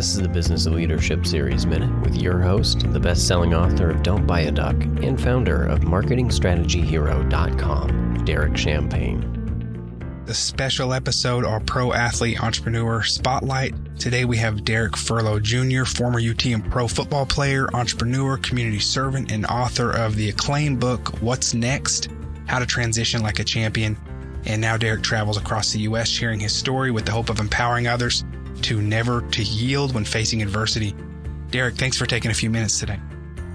This is the Business of Leadership Series Minute with your host, the best-selling author of Don't Buy a Duck and founder of MarketingStrategyHero.com, Derek Champagne. The special episode, our Pro Athlete Entrepreneur Spotlight. Today we have Derek Furlow Jr., former UT and pro football player, entrepreneur, community servant, and author of the acclaimed book, What's Next? How to Transition Like a Champion. And now Derek travels across the U.S. sharing his story with the hope of empowering others to never to yield when facing adversity. Derek, thanks for taking a few minutes today.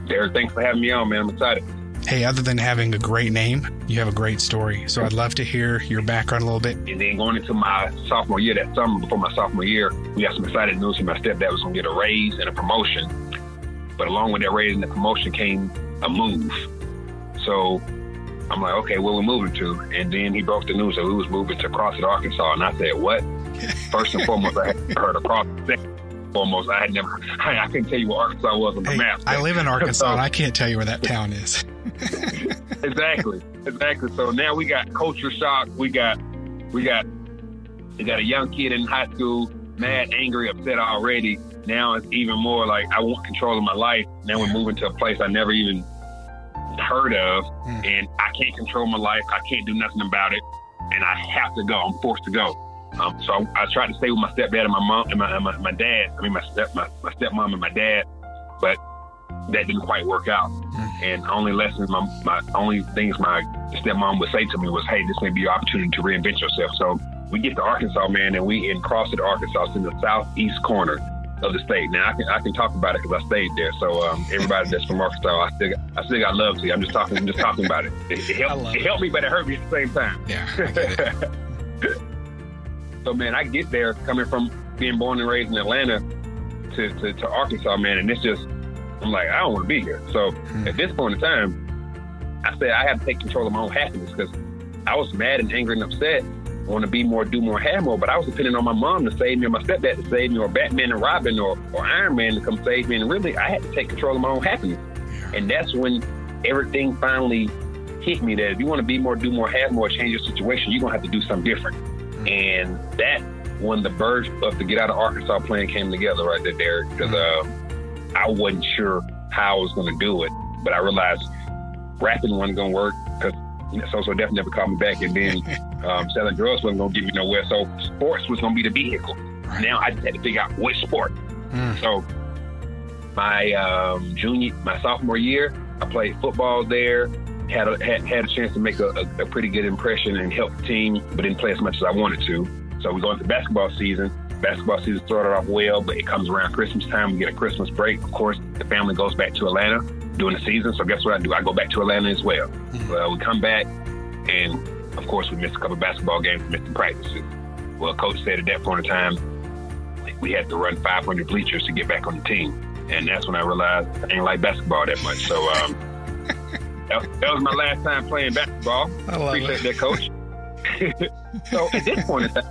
Derek, thanks for having me on, man. I'm excited. Hey, other than having a great name, you have a great story. So I'd love to hear your background a little bit. And then going into my sophomore year, that summer before my sophomore year, we got some exciting news from my stepdad was going to get a raise and a promotion. But along with that raise and the promotion came a move. So I'm like, okay, where we moving to? And then he broke the news that we was moving to Crossett, Arkansas. And I said, what? First and foremost, I had heard of Crossett. Second and foremost, I couldn't tell you where Arkansas was on the map. I live in Arkansas, and I can't tell you where that town is. Exactly. So now we got culture shock. We got a young kid in high school, mad, angry, upset already. Now it's even more like I want control of my life. Now we're moving to a place I never even heard of, and I can't control my life. I can't do nothing about it, and I have to go. I'm forced to go. So I tried to stay with my stepdad and my mom and my dad. I mean, my stepmom and my dad, but that didn't quite work out. And only lessons, my only things my stepmom would say to me was, "Hey, this may be your opportunity to reinvent yourself." So we get to Arkansas, man, and we in Crossett, Arkansas, it's in the southeast corner of the state. Now I can talk about it because I stayed there. So everybody that's from Arkansas, I still got love to you. I'm just talking about it. It helped me, but it hurt me at the same time. Yeah, I get it. So man, I get there coming from being born and raised in Atlanta to Arkansas, man, and it's just, I'm like, I don't want to be here. So at this point in time, I said I have to take control of my own happiness because I was mad and angry and upset. Want to be more, do more, have more, but I was depending on my mom to save me, or my stepdad to save me, or Batman and Robin, or Iron Man to come save me. And really, I had to take control of my own happiness. And that's when everything finally hit me that if you want to be more, do more, have more, change your situation, you're going to have to do something different. And that when the birds of the Get Out of Arkansas plan came together right there, Derek, because I wasn't sure how I was going to do it, but I realized rapping wasn't going to work because So definitely never called me back. And then selling drugs wasn't going to get me nowhere. So sports was going to be the vehicle. Right. Now I just had to figure out which sport. So my sophomore year, I played football there. Had a chance to make a pretty good impression and help the team, but didn't play as much as I wanted to. So we go into basketball season. Basketball season started off well, but it comes around Christmas time. We get a Christmas break. Of course, the family goes back to Atlanta during the season. So guess what I do? I go back to Atlanta as well. Well, we come back, and of course, we missed a couple of basketball games, missed the practices. Well, coach said at that point in time, we had to run 500 bleachers to get back on the team. And that's when I realized I ain't like basketball that much. So that was my last time playing basketball. I love Appreciate that, coach. So at this point in time,